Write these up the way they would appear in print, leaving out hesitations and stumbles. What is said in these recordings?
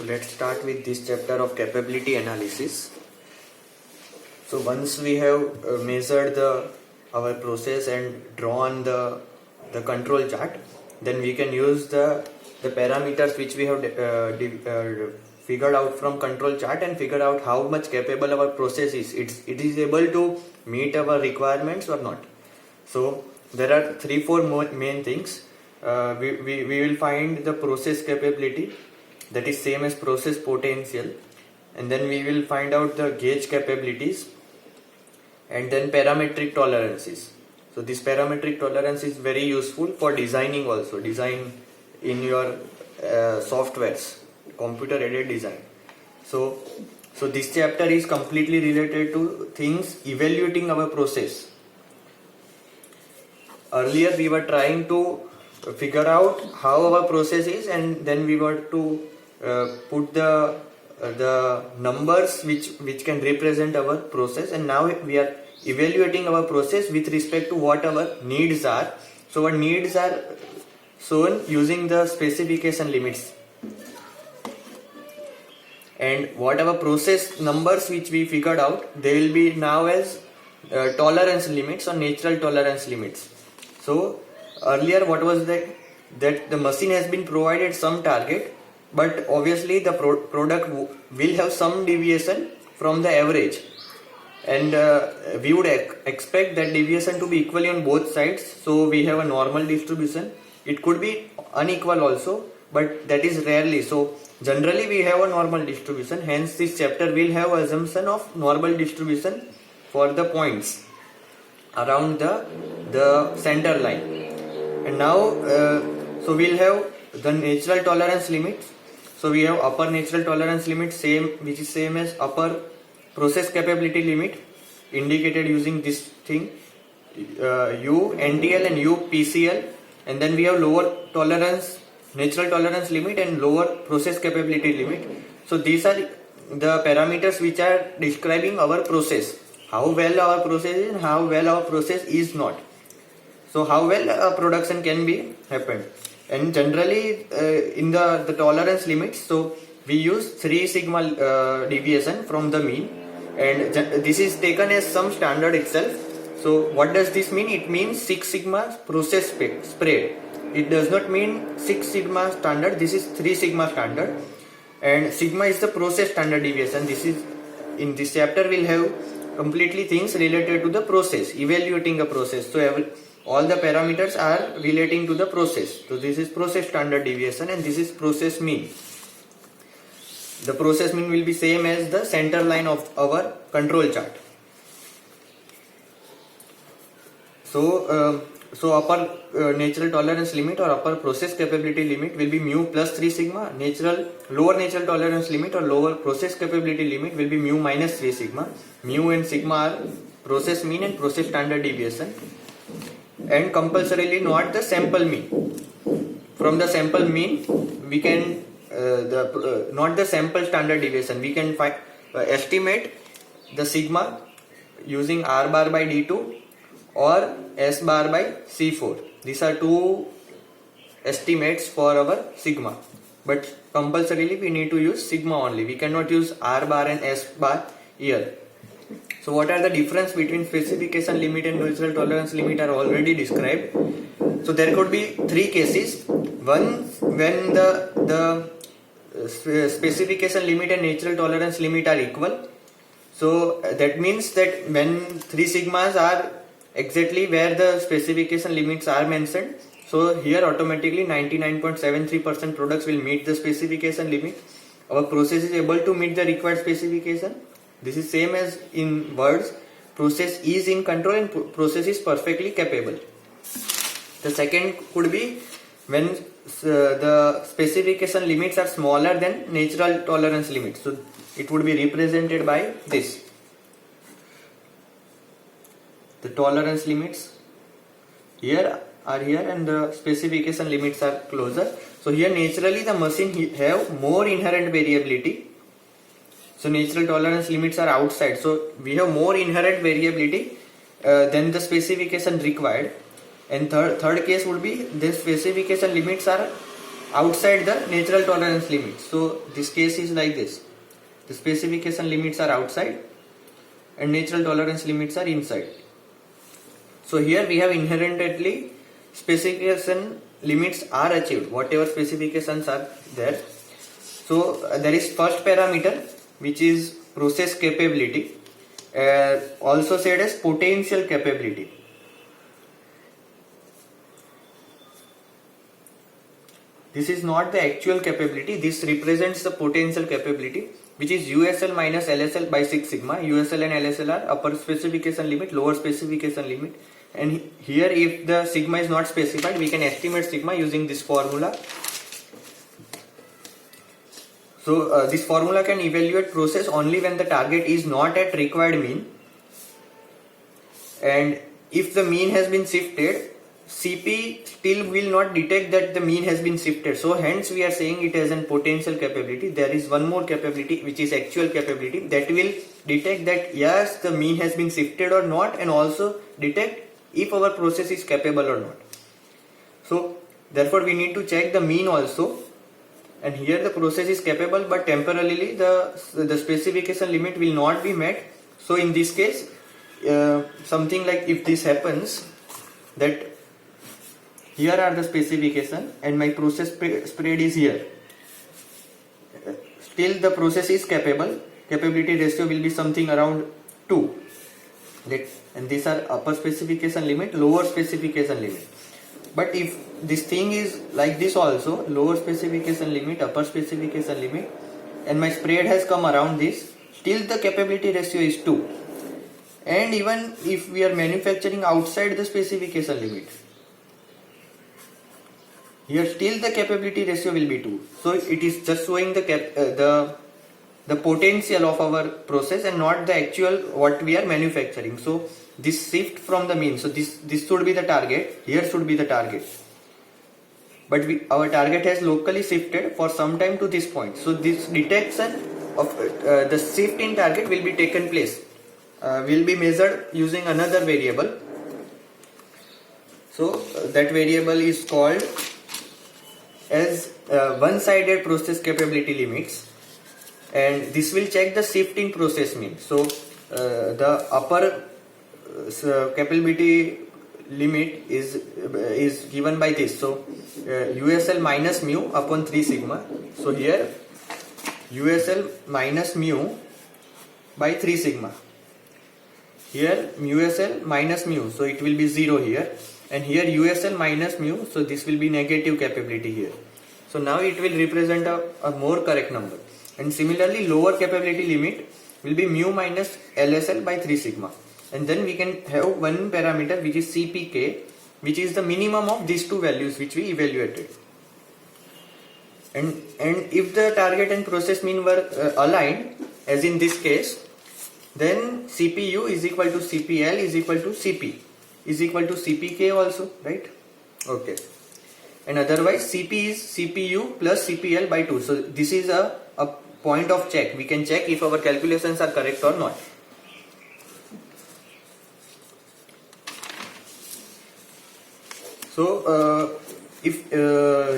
So let's start with this chapter of capability analysis. So once we have measured our process and drawn the control chart, then we can use the parameters which we have figured out from control chart and figure out how much capable our process is. It is able to meet our requirements or not. So there are 3-4 main things. We will find the process capability, that is same as process potential, and then we will find out the gauge capabilities, and then parametric tolerances. So this parametric tolerance is very useful for designing also, design in your softwares, computer aided design. So this chapter is completely related to things evaluating our process. Earlier we were trying to figure out how our process is, and then we were to put the numbers which can represent our process, and now we are evaluating our process with respect to what our needs are. So our needs are shown using the specification limits, and whatever process numbers which we figured out, they will be now as tolerance limits or natural tolerance limits. So earlier what was that the machine has been provided some target, but obviously the product will have some deviation from the average, and we would expect that deviation to be equally on both sides. So we have a normal distribution. It could be unequal also, but that is rarely. So generally we have a normal distribution, hence this chapter will have assumption of normal distribution for the points around the center line. And now so we'll have the natural tolerance limits. So we have upper natural tolerance limit, which is same as upper process capability limit, indicated using this thing, U NTL and U PCL, and then we have lower natural tolerance limit and lower process capability limit. So these are the parameters which are describing our process, how well our process is and how well our process is not. So how well production can be happened. And generally in the tolerance limits, so we use 3 sigma deviation from the mean, and this is taken as some standard itself. So what does this mean? It means 6 sigma process spread. It does not mean 6 sigma standard. This is 3 sigma standard, and sigma is the process standard deviation. This is, in this chapter we'll have completely things related to the process, evaluating a process. So all the parameters are relating to the process. So this is process standard deviation, and this is process mean. The process mean will be same as the center line of our control chart. So upper natural tolerance limit or upper process capability limit will be mu plus 3 sigma. Lower natural tolerance limit or lower process capability limit will be mu minus 3 sigma. Mu and sigma are process mean and process standard deviation, and compulsorily not the sample mean. From the sample mean we can not the sample standard deviation, we can estimate the sigma using R bar by D2 or S bar by C4. These are 2 estimates for our sigma, but compulsorily we need to use sigma only. We cannot use R bar and S bar here. So what are the difference between specification limit and natural tolerance limit are already described. So there could be 3 cases. One, when the specification limit and natural tolerance limit are equal. So that means that when 3 sigmas are exactly where the specification limits are mentioned, so here automatically 99.73% products will meet the specification limit. Our process is able to meet the required specification. This is same as in words, process is in control and process is perfectly capable. The second could be when the specification limits are smaller than natural tolerance limits. So it would be represented by this. The tolerance limits here are here and the specification limits are closer. So here naturally the machine have more inherent variability. So natural tolerance limits are outside. So we have more inherent variability than the specification required. And third case would be the specification limits are outside the natural tolerance limit. So this case is like this. The specification limits are outside and natural tolerance limits are inside. So here we have inherently specification limits are achieved, whatever specifications are there. So there is first parameter, which is process capability, also said as potential capability. This is not the actual capability, this represents the potential capability, which is USL minus LSL by 6 sigma. USL and LSL are upper specification limit, lower specification limit, and here if the sigma is not specified, we can estimate sigma using this formula. So this formula can evaluate process only when the target is not at required mean, and if the mean has been shifted, CP still will not detect that the mean has been shifted. So hence we are saying it has a potential capability. There is one more capability, which is actual capability, that will detect that yes, the mean has been shifted or not, and also detect if our process is capable or not. So therefore we need to check the mean also, and here the process is capable, but temporarily the specification limit will not be met. So in this case, something like if this happens, that here are the specification and my process spread is here, still the process is capable, capability ratio will be something around 2, and these are upper specification limit, lower specification limit. But if this thing is like this also, lower specification limit, upper specification limit, and my spread has come around this, still the capability ratio is 2, and even if we are manufacturing outside the specification limit, here still the capability ratio will be 2. So it is just showing the potential of our process and not the actual what we are manufacturing. So this shift from the mean, so this should be the target, here should be the target, but our target has locally shifted for some time to this point. So this detection of the shift in target will be taken place, will be measured using another variable. So that variable is called as one-sided process capability limits, and this will check the shift in process mean. So the upper capability limit is given by this. So USL minus mu upon 3 sigma. So here USL minus mu by 3 sigma. Here USL minus mu, so it will be 0 here, and here USL minus mu, so this will be negative capability here. So now it will represent a more correct number. And similarly, lower capability limit will be mu minus LSL by 3 sigma. And then we can have one parameter, which is CPK, which is the minimum of these two values which we evaluated. And if the target and process mean were aligned, as in this case, then CPU is equal to CPL is equal to CP is equal to CPK also, right? Okay. And otherwise CP is CPU plus CPL by 2. So this is a point of check. We can check if our calculations are correct or not. So if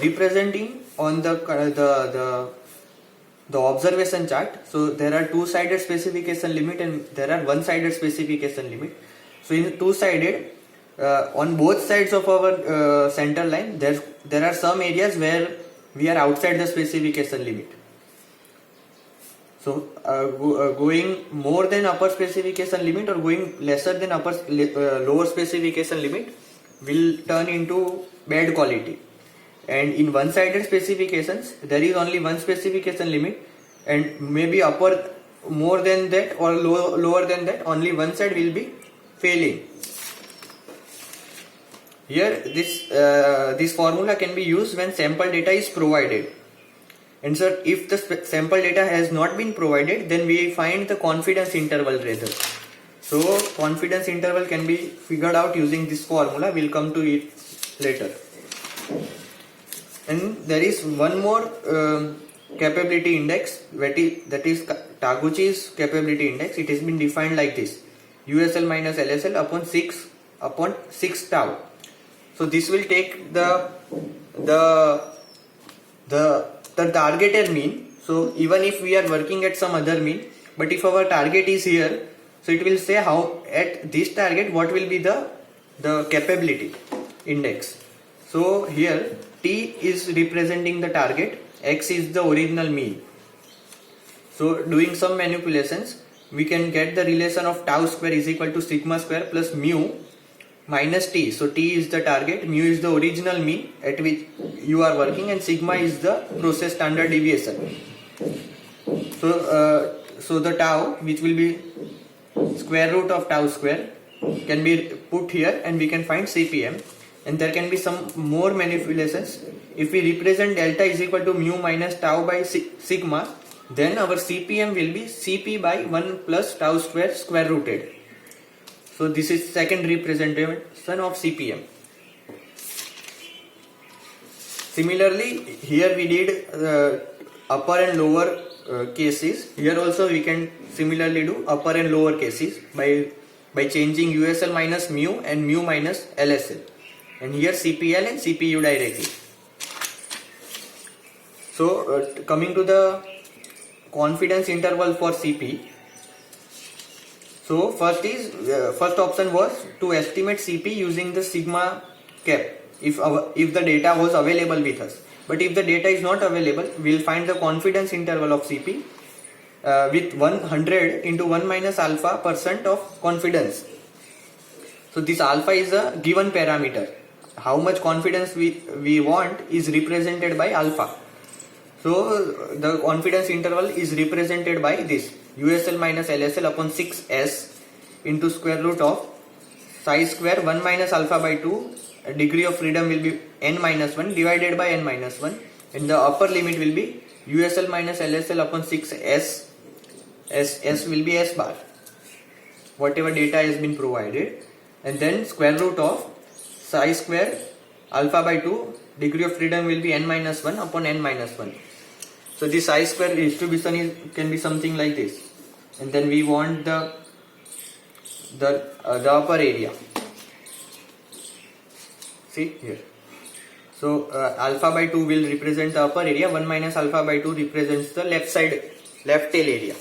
representing on the observation chart, so there are two-sided specification limit and there are one-sided specification limit. So in two-sided, on both sides of our center line, there are some areas where we are outside the specification limit. So going more than upper specification limit or going lesser than lower specification limit will turn into bad quality. And in one-sided specifications, there is only one specification limit, and maybe upper more than that or lower than that, only one side will be failing. Here this formula can be used when sample data is provided. And so if the sample data has not been provided, then we find the confidence interval rather. So confidence interval can be figured out using this formula. We'll come to it later. And there is one more capability index, that is Taguchi's capability index. It has been defined like this: USL minus LSL upon 6 tau. So this will take the the targeted mean. So even if we are working at some other mean, but if our target is here, so it will say how at this target what will be the capability index. So here T is representing the target, X is the original mean. So doing some manipulations, we can get the relation of tau square is equal to sigma square plus mu minus T. So T is the target, mu is the original mean at which you are working, and sigma is the process standard deviation. So the tau, which will be square root of tau square, can be put here and we can find CPM. And there can be some more manipulations. If we represent delta is equal to mu minus tau by sigma, then our CPM will be Cp by 1 plus tau square square rooted. So this is second representation of CPM. Similarly, here we did upper and lower cases. Here also we can similarly do upper and lower cases by changing USL minus mu and mu minus LSL, and here CPL and CPU directly. So coming to the confidence interval for CP. So first option was to estimate CP using the sigma cap if the data was available with us. But if the data is not available, we will find the confidence interval of CP with 100 into 1 minus alpha % of confidence. So this alpha is a given parameter. How much confidence we want is represented by alpha. So the confidence interval is represented by this USL minus LSL upon 6S into square root of psi square 1 minus alpha by 2. Degree of freedom will be n minus 1 divided by n minus 1, and the upper limit will be USL minus LSL upon 6S. S will be S bar, whatever data has been provided, and then square root of psi square alpha by 2. Degree of freedom will be n minus 1 upon n minus 1. So the psi square distribution can be something like this, and then we want the upper area. See here. So alpha by 2 will represent the upper area, 1 minus alpha by 2 represents the left tail area.